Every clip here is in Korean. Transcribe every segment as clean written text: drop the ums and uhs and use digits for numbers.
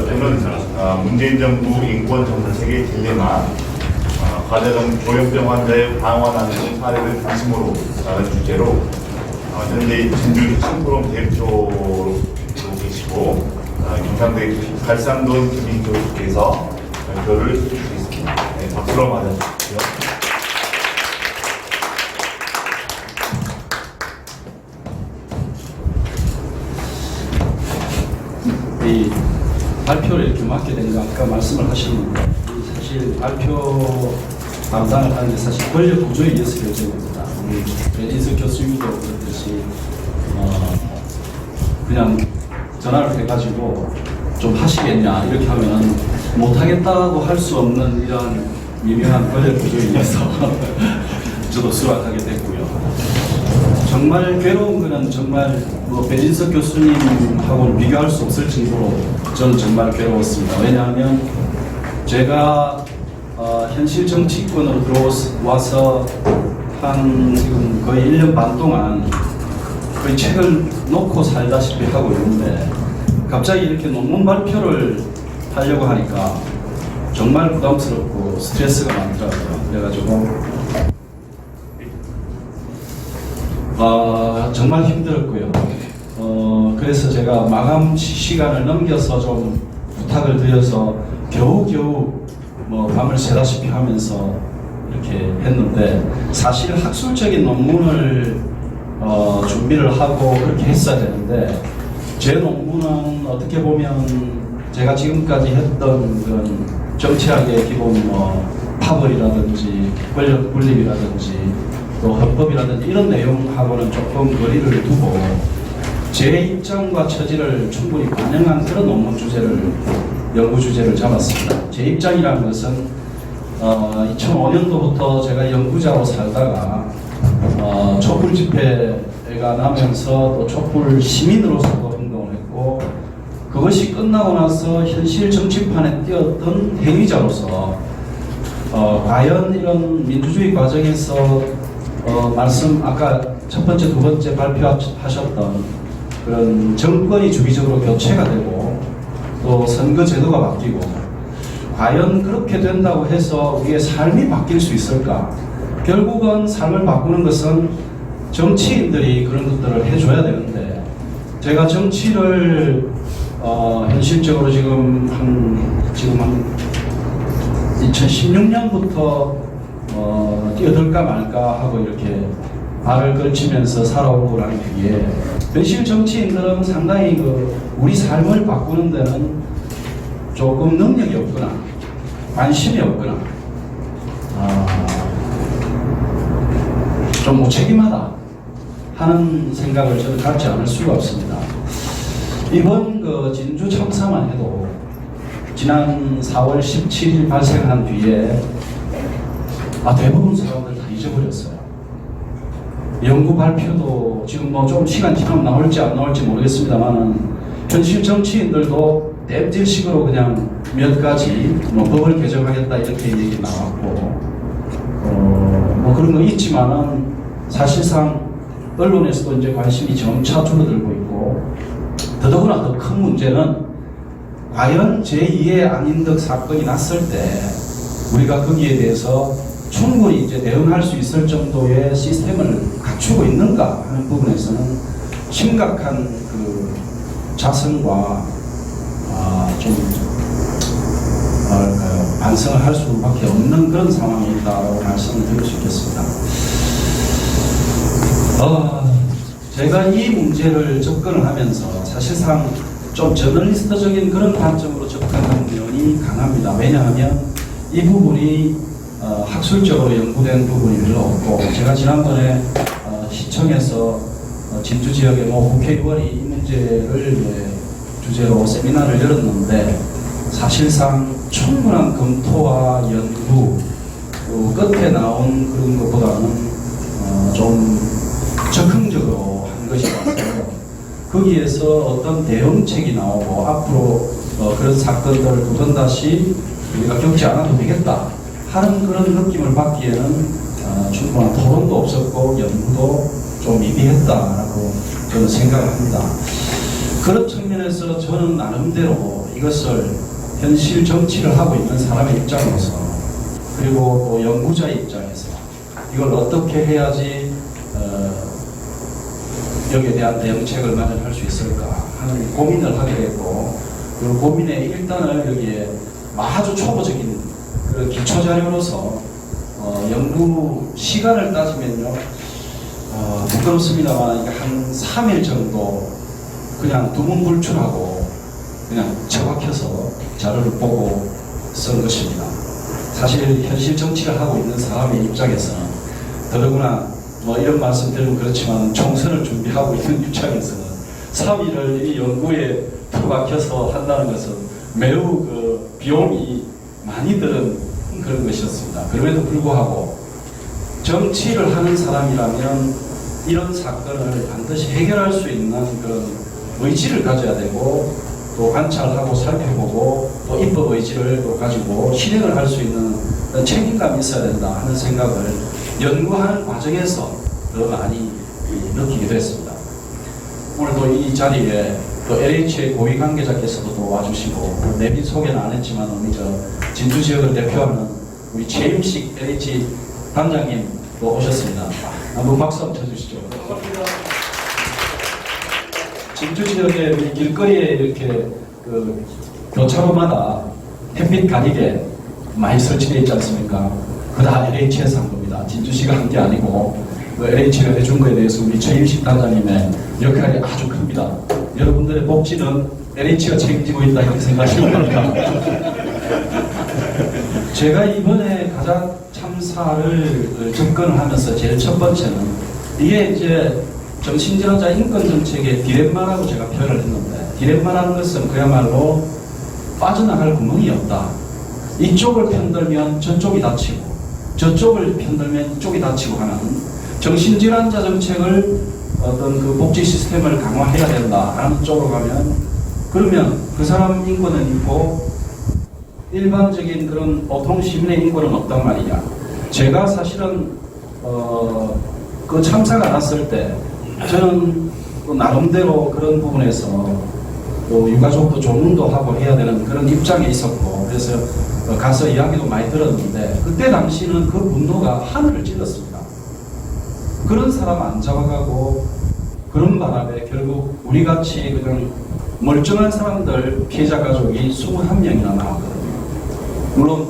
저는 문재인 정부 인권 정책 세계 딜레마, 과대동 조현병 환자의 방어하는 사례를 중심으로 하는 주제로 현재 진주 혁신포럼 대표로 계시고 경상대 갈산동 김인교수께서 발표를 해주시겠습니다. 네, 박수로 맞아주십시오. 이 발표를 이렇게 맡게 된 거 아까 말씀을 하셨는데 사실 발표 담당을 하는 게 사실 권력 구조에 의해서 결정됩니다. 우리 배진석 교수님도 그렇듯이 그냥 전화를 해가지고 좀 하시겠냐 이렇게 하면 못하겠다고 할 수 없는 이런 미묘한 권력 구조에 의해서 저도 수락하게 됐고요. 정말 괴로운 거는 정말 배진석 교수님하고는 비교할 수 없을 정도로 저는 정말 괴로웠습니다. 왜냐하면 제가 현실 정치권으로 들어와서 한 지금 거의 1년 반 동안 거의 책을 놓고 살다시피 하고 있는데 갑자기 이렇게 논문 발표를 하려고 하니까 정말 부담스럽고 스트레스가 많더라고요. 그래가지고 정말 힘들었고요. 그래서 제가 마감 시간을 넘겨서 좀 부탁을 드려서 겨우겨우 밤을 새다시피 하면서 이렇게 했는데 사실 학술적인 논문을 준비를 하고 그렇게 했어야 되는데 제 논문은 어떻게 보면 제가 지금까지 했던 그런 정치학의 기본 파벌이라든지 권력 분립이라든지 또 헌법이라든지 이런 내용하고는 조금 거리를 두고 제 입장과 처지를 충분히 반영한 그런 논문 주제를 연구 주제를 잡았습니다. 제 입장이라는 것은 2005년도부터 제가 연구자로 살다가 촛불 집회가 나면서 또 촛불 시민으로서도 행동을 했고 그것이 끝나고 나서 현실 정치판에 뛰었던 행위자로서 과연 이런 민주주의 과정에서 말씀 아까 첫 번째, 두 번째 발표하셨던 그런 정권이 주기적으로 교체가 되고 또 선거 제도가 바뀌고 과연 그렇게 된다고 해서 우리의 삶이 바뀔 수 있을까? 결국은 삶을 바꾸는 것은 정치인들이 그런 것들을 해줘야 되는데 제가 정치를 현실적으로 지금 한 2016년부터 뛰어들까 말까 하고 이렇게 발을 걸치면서 살아오고 난 뒤에 현실 정치인들은 상당히 우리 삶을 바꾸는 데는 조금 능력이 없거나 관심이 없거나 좀 무책임하다 하는 생각을 저는 갖지 않을 수가 없습니다. 이번 진주 참사만 해도 지난 4월 17일 발생한 뒤에 대부분 사람들 다 잊어버렸어요. 연구 발표도 지금 좀 시간 지나면 나올지 안 나올지 모르겠습니다만은 현실 정치인들도 땜질식으로 그냥 몇 가지 법을 개정하겠다 이렇게 얘기 나왔고 그런 거 있지만은 사실상 언론에서도 이제 관심이 점차 줄어들고 있고 더더구나 더 큰 문제는 과연 제2의 안인덕 사건이 났을 때 우리가 거기에 대해서 충분히 이제 대응할 수 있을 정도의 시스템을 갖추고 있는가 하는 부분에서는 심각한 그 자성과 좀 반성을 할 수밖에 없는 그런 상황이다라고 말씀을 드릴 수 있겠습니다. 제가 이 문제를 접근을 하면서 사실상 좀 저널리스트적인 그런 관점으로 접근하는 면이 강합니다. 왜냐하면 이 부분이 학술적으로 연구된 부분이 별로 없고 제가 지난번에 시청에서 진주 지역의 국회의원이 이 문제를 주제로 세미나를 열었는데 사실상 충분한 검토와 연구 끝에 나온 그런 것보다는 좀 적극적으로 한 것이 같아요. 거기에서 어떤 대응책이 나오고 앞으로 그런 사건들을 두번다시 우리가 겪지 않아도 되겠다 하는 그런 느낌을 받기에는 충분한 토론도 없었고 연구도 좀 미비했다라고 저는 생각을 합니다. 그런 측면에서 저는 나름대로 이것을 현실 정치를 하고 있는 사람의 입장으로서 그리고 또 연구자의 입장에서 이걸 어떻게 해야지 여기에 대한 대응책을 마련할 수 있을까 하는 고민을 하게 됐고 그 고민의 일단을 여기에 아주 초보적인 그 기초 자료로서 연구 시간을 따지면요 부끄럽습니다만 한 3일 정도 그냥 두문불출하고 그냥 처박혀서 자료를 보고 쓴 것입니다. 사실 현실 정치를 하고 있는 사람의 입장에서는 더더구나 이런 말씀 드리면 그렇지만 총선을 준비하고 있는 입장에서는 3일을 이 연구에 처박혀서 한다는 것은 매우 그 비용이 많이 드는 그런 것이었습니다. 그럼에도 불구하고 정치를 하는 사람이라면 이런 사건을 반드시 해결할 수 있는 그런 의지를 가져야 되고 또 관찰하고 살펴보고 또 입법 의지를 또 가지고 실행을 할 수 있는 책임감이 있어야 된다 하는 생각을 연구하는 과정에서 더 많이 느끼게 됐습니다. 오늘도 이 자리에 또 LH의 고위 관계자께서도 또 와주시고 내비 소개는 안 했지만 우리 진주 지역을 대표하는 우리 최임식 LH 단장님 또 오셨습니다. 한번 박수 한번 쳐주시죠. 진주 지역의 우리 길거리에 이렇게 그 교차로마다 햇빛 가리개 많이 설치되어 있지 않습니까? 그거 다 LH에서 한 겁니다. 진주시가 한 게 아니고 그 LH가 해준 거에 대해서 우리 최임식 단장님의 역할이 아주 큽니다. 여러분들의 복지는 LH가 책임지고 있다 이렇게 생각하시면 됩니다. 제가 이번에 가장 참사를 접근을 하면서 제일 첫 번째는 이게 이제 정신질환자 인권정책의 디렘마라고 제가 표현을 했는데 디렘마라는 것은 그야말로 빠져나갈 구멍이 없다. 이쪽을 편들면 저쪽이 다치고 저쪽을 편들면 이쪽이 다치고 하는 정신질환자 정책을 어떤 그 복지 시스템을 강화해야 된다 하는 쪽으로 가면 그러면 그 사람 인권은 있고 일반적인 그런 보통 시민의 인권은 없단 말이냐. 제가 사실은 그 참사가 났을 때 저는 또 나름대로 그런 부분에서 또 유가족도 조문도 하고 해야 되는 그런 입장에 있었고 그래서 가서 이야기도 많이 들었는데 그때 당시는 그 분노가 하늘을 찔렀습니다. 그런 사람 안 잡아가고 그런 바람에 결국 우리같이 그냥 멀쩡한 사람들 피해자 가족이 21명이나 나왔거든요. 물론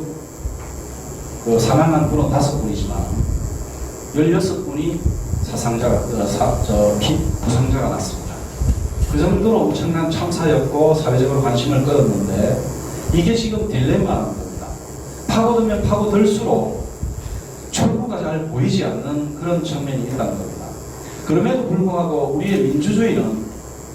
그 사망한 분은 5분이지만 16분이 부상자가 났습니다. 그 정도로 엄청난 참사였고 사회적으로 관심을 끌었는데 이게 지금 딜레마라는 겁니다. 파고들면 파고들수록 출구가 잘 보이지 않는 그런 측면이 있다는 겁니다. 그럼에도 불구하고 우리의 민주주의는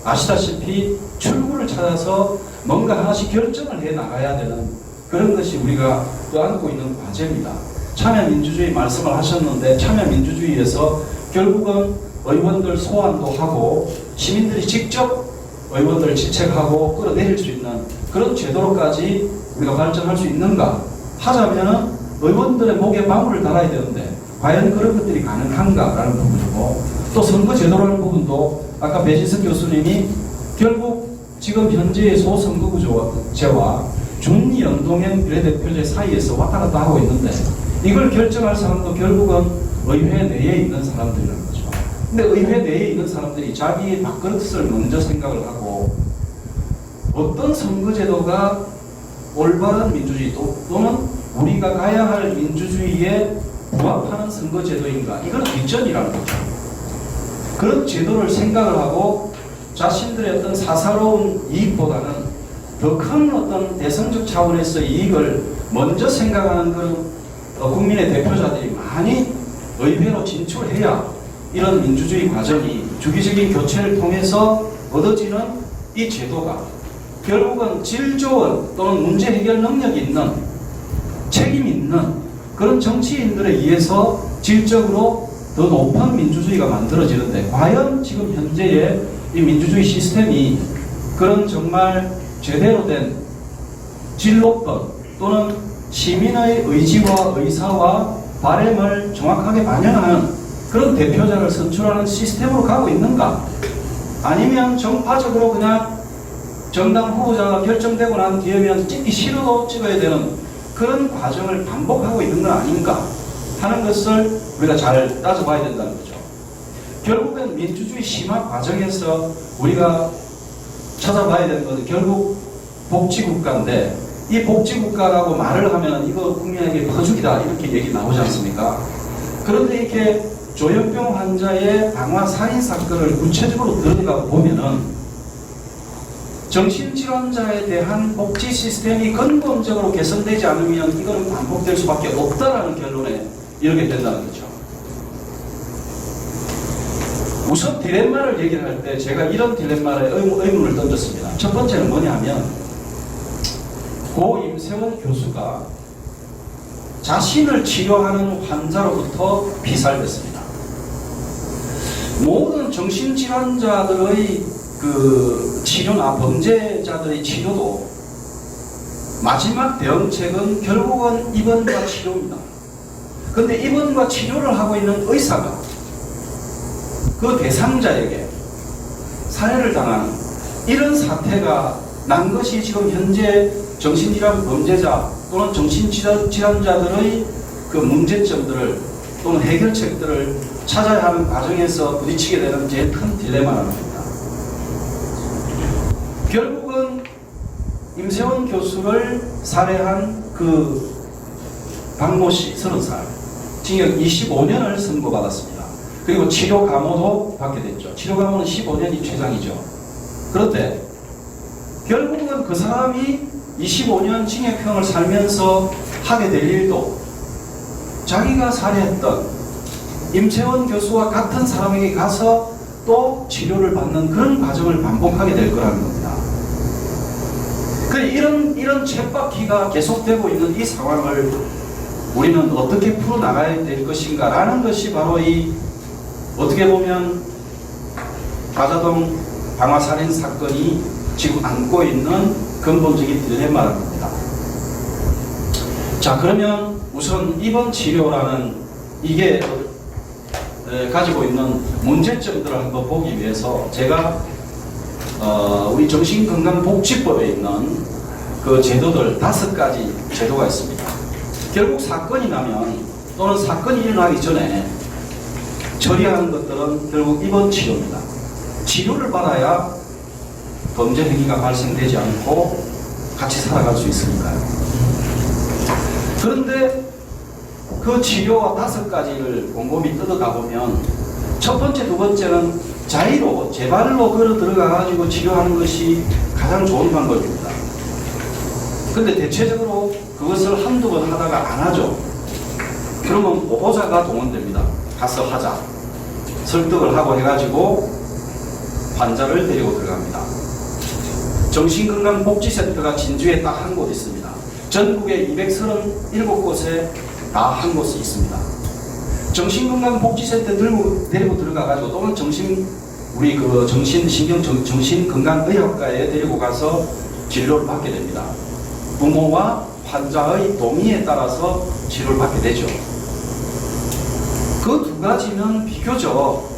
아시다시피 출구를 찾아서 뭔가 하나씩 결정을 해 나가야 되는 그런 것이 우리가 안고 있는 과제입니다. 참여민주주의 말씀을 하셨는데 참여민주주의에서 결국은 의원들 소환도 하고 시민들이 직접 의원들을 지책하고 끌어내릴 수 있는 그런 제도로까지 우리가 발전할 수 있는가 하자면 의원들의 목에 방울을 달아야 되는데 과연 그런 것들이 가능한가라는 부분이고 또 선거제도라는 부분도 아까 배진석 교수님이 결국 지금 현재의 소선거구제와 중연동형 비례대표제 사이에서 왔다 갔다 하고 있는데 이걸 결정할 사람도 결국은 의회 내에 있는 사람들이라는 거죠. 근데 의회 내에 있는 사람들이 자기의 밥그릇을 먼저 생각을 하고 어떤 선거제도가 올바른 민주주의 또는 우리가 가야 할 민주주의에 부합하는 선거제도인가 이건 뒷전이라는 거죠. 그런 제도를 생각을 하고 자신들의 어떤 사사로운 이익보다는 더 큰 어떤 대성적 차원에서 이익을 먼저 생각하는 그런 국민의 대표자들이 많이 의회로 진출해야 이런 민주주의 과정이 주기적인 교체를 통해서 얻어지는 이 제도가 결국은 질 좋은 또는 문제 해결 능력이 있는 책임 있는 그런 정치인들에 의해서 질적으로 더 높은 민주주의가 만들어지는데 과연 지금 현재의 이 민주주의 시스템이 그런 정말 제대로 된 질 높은 또는 시민의 의지와 의사와 바람을 정확하게 반영하는 그런 대표자를 선출하는 시스템으로 가고 있는가? 아니면 정파적으로 그냥 정당 후보자가 결정되고 난 뒤에면 찍기 싫어도 찍어야 되는 그런 과정을 반복하고 있는 건 아닌가 하는 것을 우리가 잘 따져봐야 된다는 거죠. 결국엔 민주주의 심화 과정에서 우리가 찾아봐야 되는 것은 결국 복지국가인데, 이 복지국가라고 말을 하면 이거 국민에게 퍼주기다 이렇게 얘기 나오지 않습니까? 그런데 이렇게 조현병 환자의 방화 살인 사건을 구체적으로 들어가 보면은 정신질환자에 대한 복지 시스템이 근본적으로 개선되지 않으면 이거는 반복될 수밖에 없다라는 결론에 이르게 된다는 거죠. 우선 딜레마를 얘기를 할 때 제가 이런 딜레마에 의문을 던졌습니다. 첫 번째는 뭐냐 하면 고 임세원 교수가 자신을 치료하는 환자로부터 피살됐습니다. 모든 정신질환자들의 그 치료나 범죄자들의 치료도 마지막 대응책은 결국은 입원과 치료입니다. 그런데 입원과 치료를 하고 있는 의사가 그 대상자에게 살해를 당하는 이런 사태가 난 것이 지금 현재 정신질환 범죄자 또는 정신질환자들의 그 문제점들을 또는 해결책들을 찾아야 하는 과정에서 부딪히게 되는 제일 큰 딜레마라는 겁니다. 결국은 임세원 교수를 살해한 그 박모 씨 30살 징역 25년을 선고받았습니다. 그리고 치료 감호도 받게 됐죠. 치료 감호는 15년이 최장이죠. 그런데 결국은 그 사람이 25년 징역형을 살면서 하게 될 일도 자기가 살해했던 임채원 교수와 같은 사람에게 가서 또 치료를 받는 그런 과정을 반복하게 될 거라는 겁니다. 이런 쳇바퀴가 계속되고 있는 이 상황을 우리는 어떻게 풀어나가야 될 것인가 라는 것이 바로 이 어떻게 보면 가자동 방화살인 사건이 지금 안고 있는 근본적인 딜레마라는 겁니다. 자, 그러면 우선 입원 치료라는 이게 가지고 있는 문제점들을 한번 보기 위해서 제가 우리 정신건강복지법에 있는 그 제도들 5가지 제도가 있습니다. 결국 사건이 나면 또는 사건이 일어나기 전에 처리하는 것들은 결국 입원 치료입니다. 치료를 받아야 범죄 행위가 발생되지 않고 같이 살아갈 수 있으니까요. 그런데 그 치료와 5가지를 곰곰이 뜯어가 보면 첫 번째, 두 번째는 자의로 제 발로 걸어 들어가 가지고 치료하는 것이 가장 좋은 방법입니다. 근데 대체적으로 그것을 한두 번 하다가 안 하죠. 그러면 보호자가 동원됩니다. 가서 하자. 설득을 하고 해가지고 환자를 데리고 들어갑니다. 정신건강복지센터가 진주에 딱 한 곳 있습니다. 전국에 237곳에 다 한 곳이 있습니다. 정신건강복지센터 데리고 들어가가지고 또는 우리 그 정신건강의학과에 데리고 가서 진료를 받게 됩니다. 부모와 환자의 동의에 따라서 치료를 받게 되죠. 그 두 가지는 비교적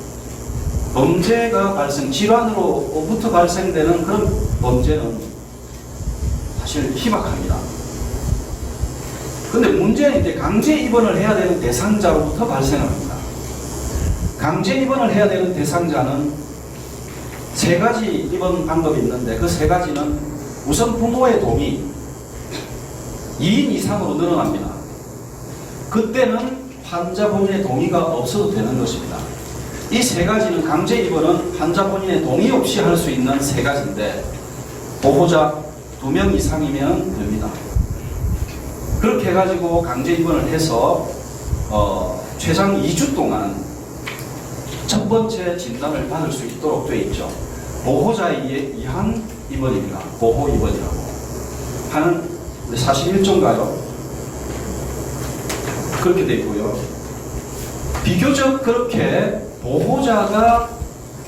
범죄가 질환으로부터 발생되는 그런 범죄는 사실 희박합니다. 근데 문제는 이제 강제 입원을 해야 되는 대상자로부터 발생합니다. 강제 입원을 해야 되는 대상자는 3가지 입원 방법이 있는데 그 3가지는 우선 부모의 동의, 2인 이상으로 늘어납니다. 그때는 환자 본인의 동의가 없어도 되는 것입니다. 이 3가지는 강제 입원은 환자 본인의 동의 없이 할 수 있는 3가지인데 보호자 2명 이상이면 됩니다. 그렇게 해가지고 강제 입원을 해서 최장 2주 동안 첫 번째 진단을 받을 수 있도록 되어 있죠. 보호자에 의한 입원입니다. 보호 입원이라고 하는 41조인가요? 그렇게 되어 있고요. 비교적 그렇게 보호자가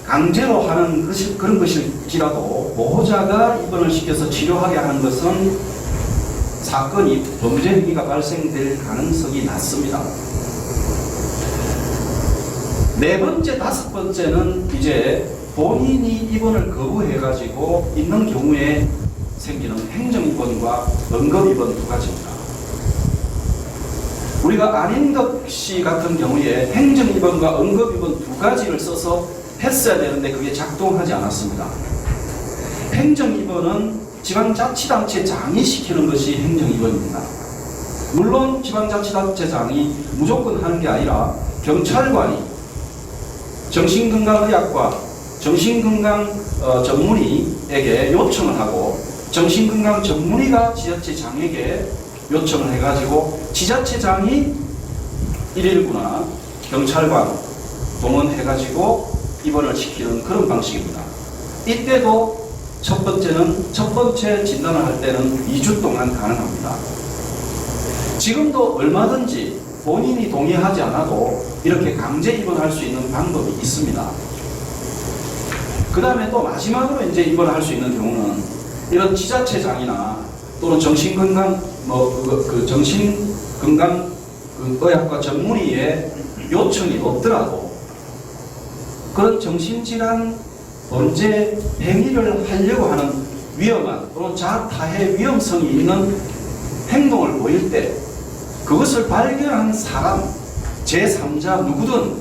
강제로 하는 그런 것일지라도 보호자가 입원을 시켜서 치료하게 하는 것은 사건이 범죄 행위가 발생될 가능성이 낮습니다. 4번째, 5번째는 이제 본인이 입원을 거부해가지고 있는 경우에 생기는 행정입원과 응급입원 두 가지입니다. 우리가 안인덕 씨 같은 경우에 행정입원과 응급입원 두 가지를 써서 했어야 되는데 그게 작동하지 않았습니다. 행정입원은 지방자치단체장이 시키는 것이 행정입원입니다. 물론 지방자치단체장이 무조건 하는 게 아니라 경찰관이 정신건강의학과 정신건강 전문의에게 요청을 하고 정신건강 전문의가 지자체장에게 요청을 해가지고 지자체장이 119나 경찰관 동원해가지고 입원을 시키는 그런 방식입니다. 이때도 첫 번째 진단을 할 때는 2주 동안 가능합니다. 지금도 얼마든지 본인이 동의하지 않아도 이렇게 강제 입원할 수 있는 방법이 있습니다. 그 다음에 또 마지막으로 이제 입원할 수 있는 경우는 이런 지자체장이나 또는 정신건강 정신건강 의학과 전문의의 요청이 없더라도 그런 정신질환 범죄 행위를 하려고 하는 위험한 또는 자타해 위험성이 있는 행동을 보일 때 그것을 발견한 사람 제3자 누구든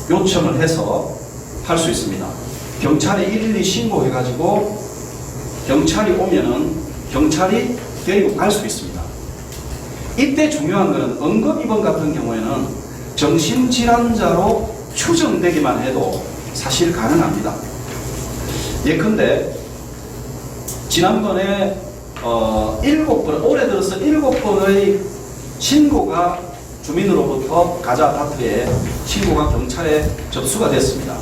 요청을 해서 할 수 있습니다. 경찰에 112 신고해가지고 경찰이 오면은 경찰이 데리고 갈 수 있습니다. 이때 중요한 것은 응급입원 같은 경우에는 정신질환자로 추정되기만 해도 사실 가능합니다. 예컨대 지난번에 7번, 올해 들어서 7번의 신고가 주민으로부터 가자 아파트에 신고가 경찰에 접수가 됐습니다.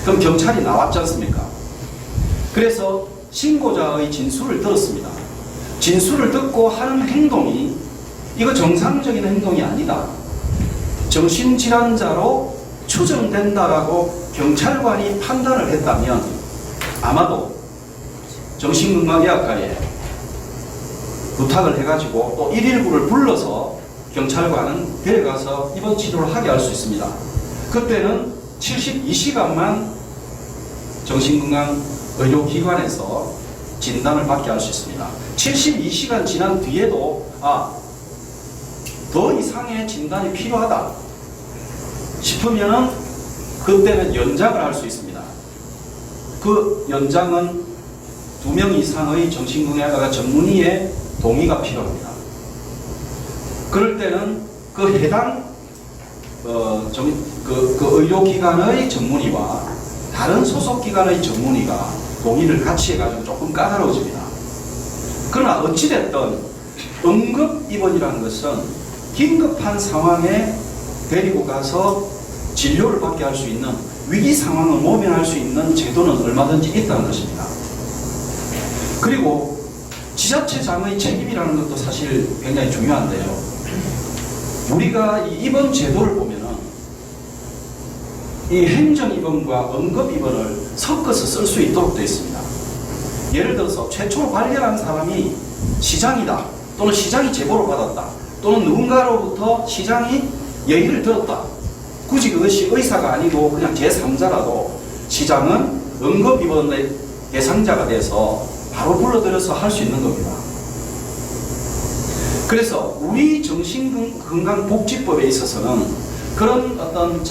그럼 경찰이 나왔지 않습니까? 그래서 신고자의 진술을 들었습니다. 진술을 듣고 하는 행동이 이거 정상적인 행동이 아니다. 정신질환자로 추정된다라고 경찰관이 판단을 했다면 아마도 정신건강의학과에 부탁을 해가지고 또 119를 불러서 경찰관은 데려가서 입원 치료를 하게 할 수 있습니다. 그때는 72시간만 정신건강의료기관에서 진단을 받게 할 수 있습니다. 72시간 지난 뒤에도 더 이상의 진단이 필요하다 싶으면 그때는 연장을 할 수 있습니다. 그 연장은 2명 이상의 정신건강의학과 전문의의 동의가 필요합니다. 그럴 때는 그 해당 의료기관의 전문의와 다른 소속기관의 전문의가 동의를 같이 해가지고 조금 까다로워집니다. 그러나 어찌됐든 응급입원이라는 것은 긴급한 상황에 데리고 가서 진료를 받게 할 수 있는 위기 상황을 모면할 수 있는 제도는 얼마든지 있다는 것입니다. 그리고 지자체장의 책임이라는 것도 사실 굉장히 중요한데요. 우리가 이 입원 제도를 보면은 이 행정입원과 응급입원을 섞어서 쓸 수 있도록 되어 있습니다. 예를 들어서 최초로 발견한 사람이 시장이다, 또는 시장이 제보를 받았다, 또는 누군가로부터 시장이 얘기를 들었다. 굳이 그것이 의사가 아니고 그냥 제3자라도 시장은 응급입원의 대상자가 돼서 바로 불러들여서 할 수 있는 겁니다. 그래서 우리 정신건강복지법에 있어서는 그런 어떤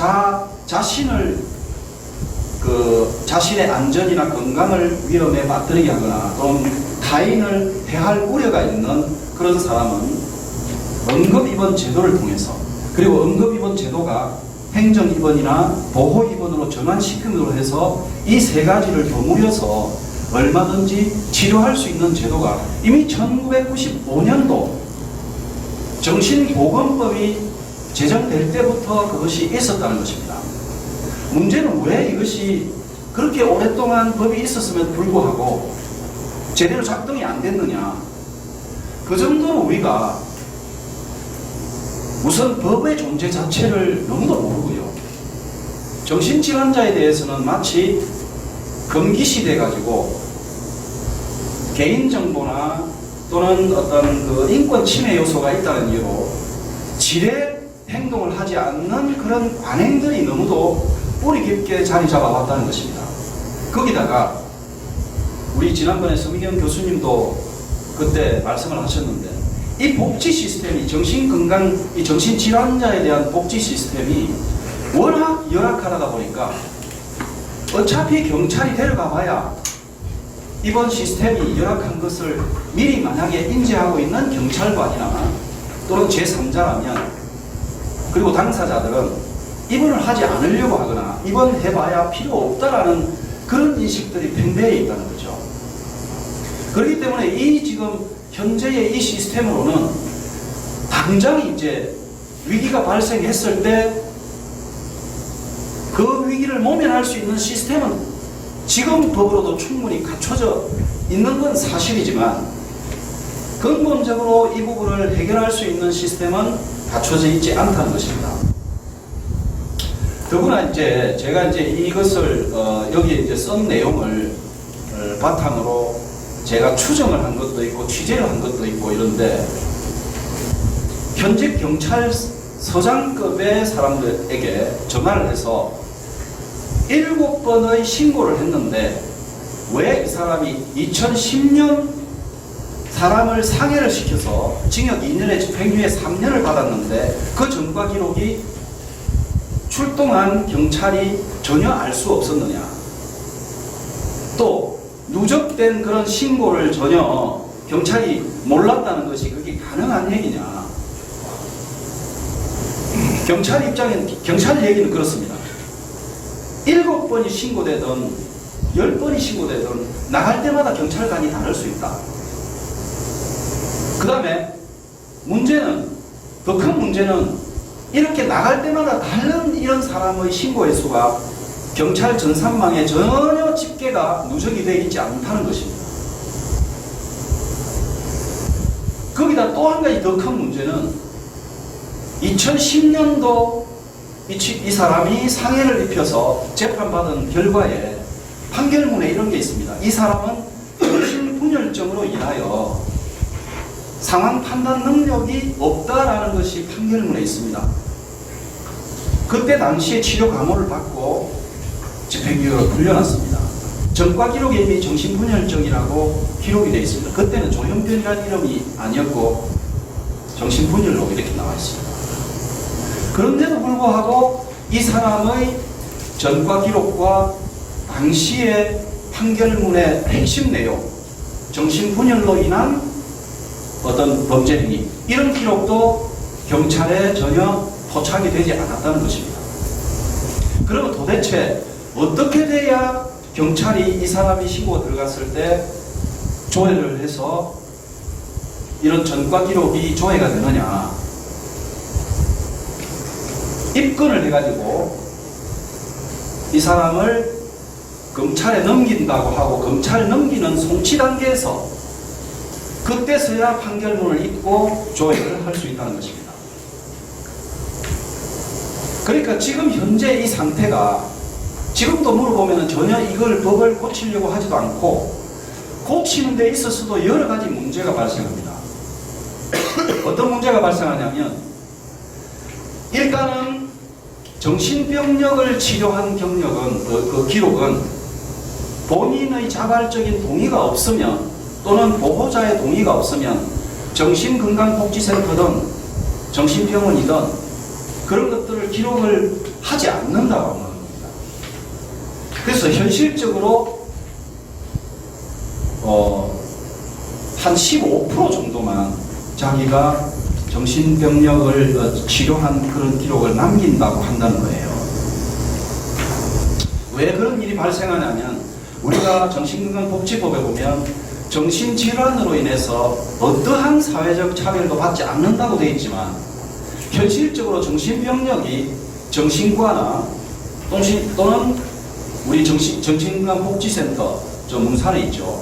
자신의 안전이나 건강을 위험에 빠뜨리게 하거나 또는 타인을 해할 우려가 있는 그런 사람은 응급입원 제도를 통해서, 그리고 응급입원 제도가 행정입원이나 보호입원으로 전환시킴으로 해서 이 세 가지를 버무려서 얼마든지 치료할 수 있는 제도가 이미 1995년도 정신보건법이 제정될 때부터 그것이 있었다는 것입니다. 문제는 왜 이것이 그렇게 오랫동안 법이 있었음에도 불구하고 제대로 작동이 안 됐느냐. 그 정도로 우리가 우선 법의 존재 자체를 너무도 모르고요. 정신질환자에 대해서는 마치 금기시돼 가지고 개인정보나 또는 어떤 그 인권 침해 요소가 있다는 이유로 지레 행동을 하지 않는 그런 관행들이 너무도 뿌리 깊게 자리 잡아왔다는 것입니다. 거기다가 우리 지난번에 서민경 교수님도 그때 말씀을 하셨는데, 이 복지 시스템이 정신건강, 이 정신질환자에 대한 복지 시스템이 워낙 열악하다 보니까 어차피 경찰이 데려가 봐야 이번 시스템이 열악한 것을 미리 만약에 인지하고 있는 경찰관이나 또는 제3자라면, 그리고 당사자들은 입원을 하지 않으려고 하거나 입원해봐야 필요 없다라는 그런 인식들이 팽배해 있다는 거죠. 그렇기 때문에 이 지금 현재의 이 시스템으로는 당장 이제 위기가 발생했을 때 그 위기를 모면할 수 있는 시스템은 지금 법으로도 충분히 갖춰져 있는 건 사실이지만, 근본적으로 이 부분을 해결할 수 있는 시스템은 갖춰져 있지 않다는 것입니다. 더구나 이제 제가 이제 이것을 여기에 이제 쓴 내용을 바탕으로 제가 추정을 한 것도 있고 취재를 한 것도 있고 이런데, 현직 경찰서장급의 사람들에게 전화를 해서 7번의 신고를 했는데 왜 이 사람이 2010년 사람을 상해를 시켜서 징역 2년에 집행유예 3년을 받았는데 그 전과 기록이 출동한 경찰이 전혀 알 수 없었느냐, 또 누적된 그런 신고를 전혀 경찰이 몰랐다는 것이 그게 가능한 얘기냐. 경찰 입장엔, 경찰 얘기는 그렇습니다. 7번이 신고되든 10번이 신고되든 나갈 때마다 경찰관이 다를 수 있다. 그 다음에 문제는, 더 큰 문제는 이렇게 나갈 때마다 다른 이런 사람의 신고 횟수가 경찰 전산망에 전혀 집계가 누적이 되어 있지 않다는 것입니다. 거기다 또 한 가지 더 큰 문제는 2010년도 이 사람이 상해를 입혀서 재판받은 결과에 판결문에 이런 게 있습니다. 이 사람은 정신분열증으로 인하여 상황 판단 능력이 없다라는 것이 판결문에 있습니다. 그때 당시에 치료 감호를 받고 집행유예로 풀려났습니다. 전과 기록에 이미 정신분열증이라고 기록이 되어 있습니다. 그때는 조현변이라는 이름이 아니었고 정신분열로 이렇게 나와 있습니다. 그런데도 불구하고 이 사람의 전과 기록과 당시의 판결문의 핵심 내용, 정신분열로 인한 어떤 범죄 행위, 이런 기록도 경찰에 전혀 포착이 되지 않았다는 것입니다. 그러면 도대체 어떻게 돼야 경찰이 이 사람이 신고가 들어갔을 때 조회를 해서 이런 전과 기록이 조회가 되느냐. 입건을 해가지고 이 사람을 검찰에 넘긴다고 하고 검찰 넘기는 송치 단계에서 그때서야 판결문을 읽고 조회를 할 수 있다는 것입니다. 그러니까 지금 현재 이 상태가, 지금도 물어보면 전혀 이걸 법을 고치려고 하지도 않고 고치는 데 있어서도 여러 가지 문제가 발생합니다. 어떤 문제가 발생하냐면, 일단은 정신병력을 치료한 경력은, 그 기록은 본인의 자발적인 동의가 없으면 또는 보호자의 동의가 없으면 정신건강복지센터든 정신병원이든 그런 것들을 기록을 하지 않는다고 하는 겁니다. 그래서 현실적으로 한 15% 정도만 자기가 정신병력을 치료한 그런 기록을 남긴다고 한다는 거예요. 왜 그런 일이 발생하냐면, 우리가 정신건강복지법에 보면 정신질환으로 인해서 어떠한 사회적 차별도 받지 않는다고 되어 있지만, 현실적으로 정신병력이 정신과나 또는 우리 정신건강복지센터, 저 문산에 있죠.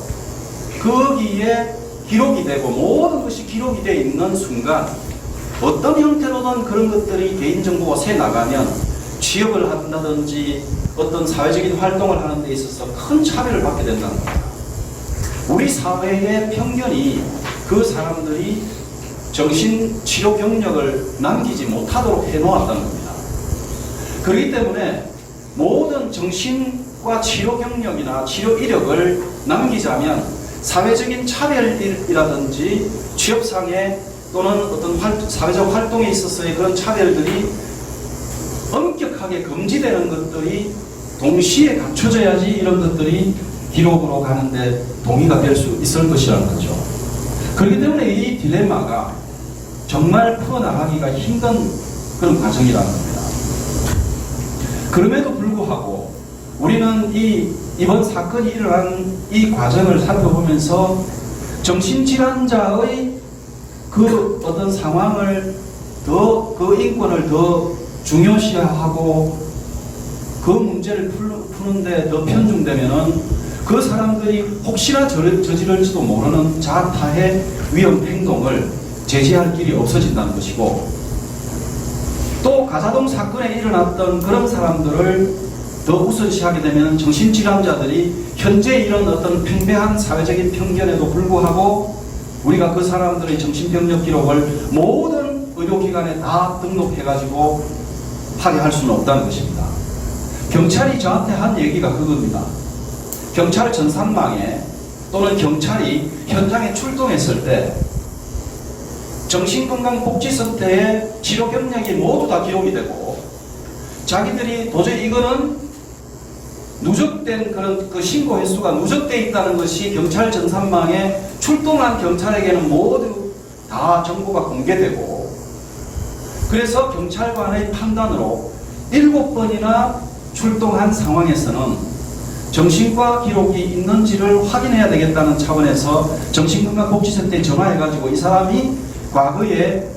거기에 기록이 되고 모든 것이 기록이 되어 있는 순간 어떤 형태로든 그런 것들이 개인정보가 새 나가면 취업을 한다든지 어떤 사회적인 활동을 하는 데 있어서 큰 차별을 받게 된다는 겁니다. 우리 사회의 편견이 그 사람들이 정신치료 경력을 남기지 못하도록 해놓았다는 겁니다. 그렇기 때문에 모든 정신과 치료 경력이나 치료 이력을 남기자면 사회적인 차별이라든지 취업상의 또는 어떤 사회적 활동에 있어서의 그런 차별들이 엄격하게 금지되는 것들이 동시에 갖춰져야지 이런 것들이 기록으로 가는데 동의가 될 수 있을 것이라는 거죠. 그렇기 때문에 이 딜레마가 정말 풀어나가기가 힘든 그런 과정이라는 겁니다. 그럼에도 불구하고 우리는 이번 사건이 일어난 이 과정을 살펴보면서 정신질환자의 그 어떤 상황을 그 인권을 더 중요시하고 그 문제를 푸는데 더 편중되면은 그 사람들이 혹시나 저지를지도 모르는 자타의 위험 행동을 제지할 길이 없어진다는 것이고, 또 가자동 사건에 일어났던 그런 사람들을 더 우선시하게 되면 정신질환자들이 현재 이런 어떤 팽배한 사회적인 편견에도 불구하고 우리가 그 사람들의 정신병력 기록을 모든 의료기관에 다 등록해가지고 하게 할 수는 없다는 것입니다. 경찰이 저한테 한 얘기가 그겁니다. 경찰 전산망에 또는 경찰이 현장에 출동했을 때 정신건강복지센터의 치료 경력이 모두 다 기록이 되고, 자기들이 도저히 이거는 누적된 그런 그 신고 횟수가 누적되어 있다는 것이 경찰 전산망에 출동한 경찰에게는 모두 다 정보가 공개되고, 그래서 경찰관의 판단으로 7번이나 출동한 상황에서는 정신과 기록이 있는지를 확인해야 되겠다는 차원에서 정신건강복지센터에 전화해가지고 이 사람이 과거에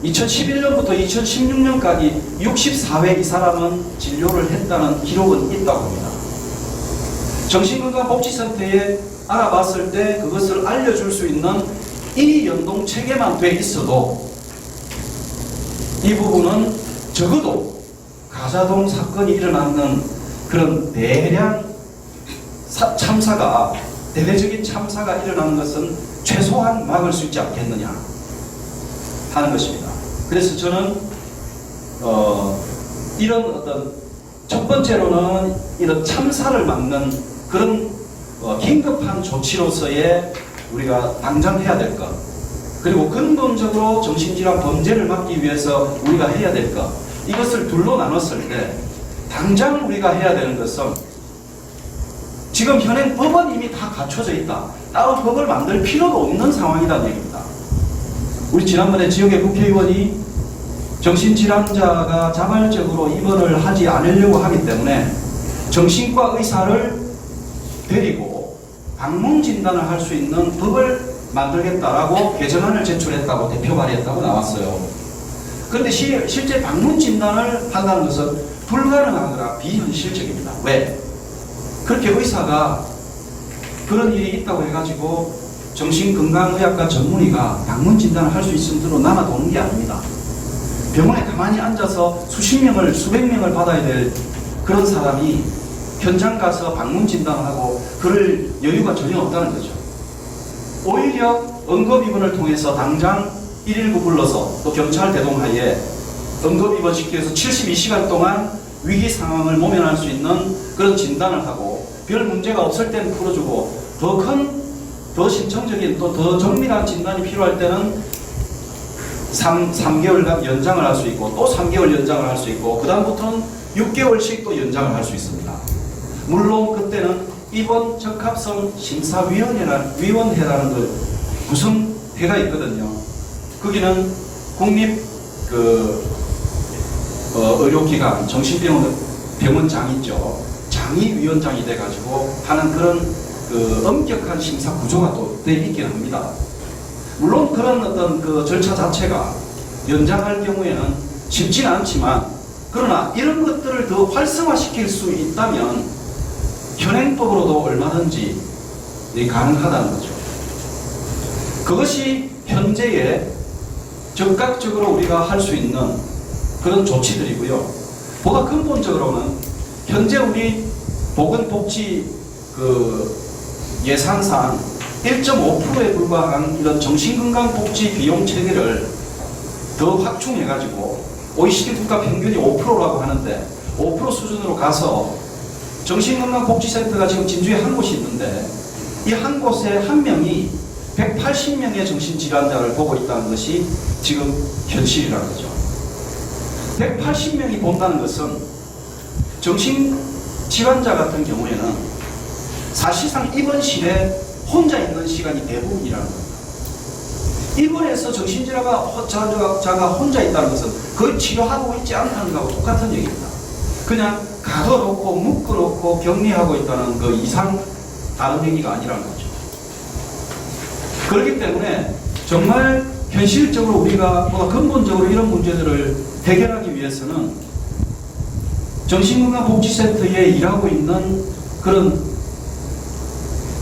2011년부터 2016년까지 64회 이 사람은 진료를 했다는 기록은 있다고 합니다. 정신건강복지센터에 알아봤을 때 그것을 알려줄 수 있는 이 연동 체계만 돼 있어도 이 부분은 적어도 가자동 사건이 일어나는 그런 대량 참사가, 대대적인 참사가 일어나는 것은 최소한 막을 수 있지 않겠느냐 하는 것입니다. 그래서 저는 이런 어떤 첫 번째로는 이런 참사를 막는 그런 긴급한 조치로서의 우리가 당장 해야 될 것, 그리고 근본적으로 정신질환 범죄를 막기 위해서 우리가 해야 될 것, 이것을 둘로 나눴을 때 당장 우리가 해야 되는 것은 지금 현행 법은 이미 다 갖춰져 있다. 따로 법을 만들 필요도 없는 상황이라는 얘기입니다. 우리 지난번에 지역의 국회의원이 정신질환자가 자발적으로 입원을 하지 않으려고 하기 때문에 정신과 의사를 데리고 방문 진단을 할 수 있는 법을 만들겠다라고 개정안을 제출했다고 대표 발의했다고 나왔어요. 그런데 실제 방문 진단을 한다는 것은 불가능하거나 비현실적입니다. 왜? 그렇게 의사가 그런 일이 있다고 해가지고 정신건강의학과 전문의가 방문 진단을 할 수 있을 대로 남아도는 게 아닙니다. 병원에 가만히 앉아서 수십 명을, 수백 명을 받아야 될 그런 사람이 현장 가서 방문 진단하고 그럴 여유가 전혀 없다는 거죠. 오히려 응급입원을 통해서 당장 119 불러서 또 경찰 대동하에 응급입원 시키기 위해서 72시간 동안 위기 상황을 모면할 수 있는 그런 진단을 하고, 별 문제가 없을 때는 풀어주고, 더 신청적인 또 더 정밀한 진단이 필요할 때는 3개월간 연장을 할 수 있고, 또 3개월 연장을 할 수 있고, 그 다음부터는 6개월씩 또 연장을 할 수 있습니다. 물론 그때는 입원 적합성 심사위원회라는 걸 구성회가 있거든요. 거기는 국립 의료기관 병원장 있죠. 장의위원장이 돼가지고 하는 그런 엄격한 심사 구조가 또 돼 있긴 합니다. 물론 그런 어떤 그 절차 자체가 연장할 경우에는 쉽지는 않지만, 그러나 이런 것들을 더 활성화시킬 수 있다면 현행법으로도 얼마든지 가능하다는 거죠. 그것이 현재의 적극적으로 우리가 할 수 있는 그런 조치들이고요. 보다 근본적으로는 현재 우리 보건복지 예산상 1.5%에 불과한 이런 정신건강복지 비용 체계를 더 확충해가지고 OECD 국가 평균이 5%라고 하는데 5% 수준으로 가서 정신건강복지센터가 지금 진주에 한 곳이 있는데 이 한 곳에 한 명이 180명의 정신질환자를 보고 있다는 것이 지금 현실이라는 거죠. 180명이 본다는 것은 정신질환자 같은 경우에는 사실상 입원실에 혼자 있는 시간이 대부분이라는 겁니다. 입원해서 정신질환자가 혼자 있다는 것은 거의 치료하고 있지 않다는 것하고 똑같은 얘기입니다. 그냥 가둬놓고 묶어놓고 격리하고 있다는 그 이상 다른 얘기가 아니라는 거죠. 그렇기 때문에 정말 현실적으로 우리가 보다 근본적으로 이런 문제들을 해결하기 위해서는 정신건강복지센터에 일하고 있는 그런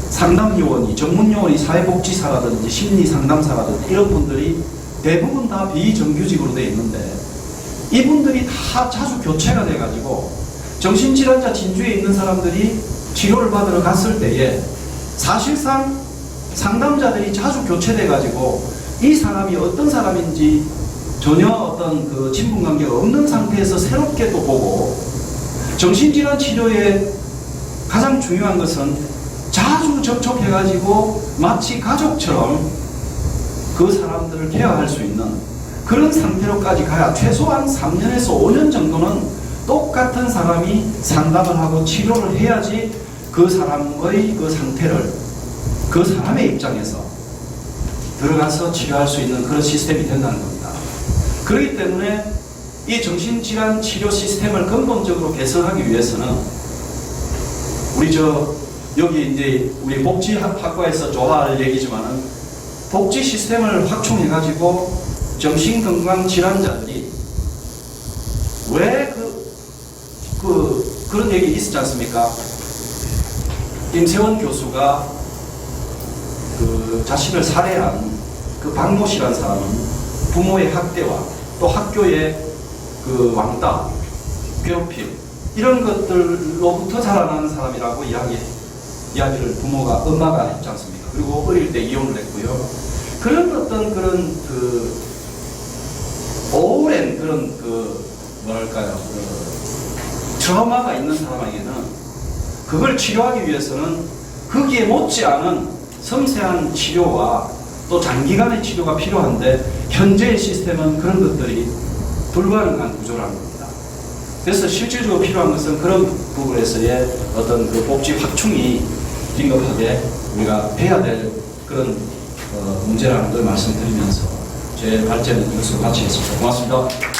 상담요원이, 전문요원이 사회복지사라든지 심리상담사라든지 이런 분들이 대부분 다 비정규직으로 되어 있는데 이분들이 다 자주 교체가 돼가지고 정신질환자 진주에 있는 사람들이 치료를 받으러 갔을 때에 사실상 상담자들이 자주 교체돼가지고 이 사람이 어떤 사람인지 전혀 어떤 그 친분관계가 없는 상태에서 새롭게 또 보고 정신질환 치료에 가장 중요한 것은 자주 접촉해가지고 마치 가족처럼 그 사람들을 케어할 수 있는 그런 상태로까지 가야 최소한 3년에서 5년 정도는 똑같은 사람이 상담을 하고 치료를 해야지 그 사람의 그 상태를 그 사람의 입장에서 들어가서 치료할 수 있는 그런 시스템이 된다는 겁니다. 그렇기 때문에 이 정신질환 치료 시스템을 근본적으로 개선하기 위해서는 여기 이제 우리 복지학과에서 좋아할 얘기지만은 복지 시스템을 확충해가지고 정신건강 질환자들이 왜 그런 얘기 있었지 않습니까? 임세원 교수가 그 자신을 살해한 그 박모 씨라는 사람은 부모의 학대와 또 학교의 그 왕따, 괴롭힘 이런 것들로부터 자라나는 사람이라고 이야기를 엄마가 했지 않습니까? 그리고 어릴 때 이혼을 했고요. 그런 어떤 그런 그 오랜 그런 트라우마가 있는 사람에게는 그걸 치료하기 위해서는 거기에 못지않은 섬세한 치료와 또 장기간의 치료가 필요한데 현재의 시스템은 그런 것들이 불가능한 구조라는 겁니다. 그래서 실질적으로 필요한 것은 그런 부분에서의 어떤 그 복지 확충이 긴급하게 우리가 해야 될 그런 문제라는 걸 말씀드리면서 제 발제는 이것으로 마치겠습니다. 고맙습니다.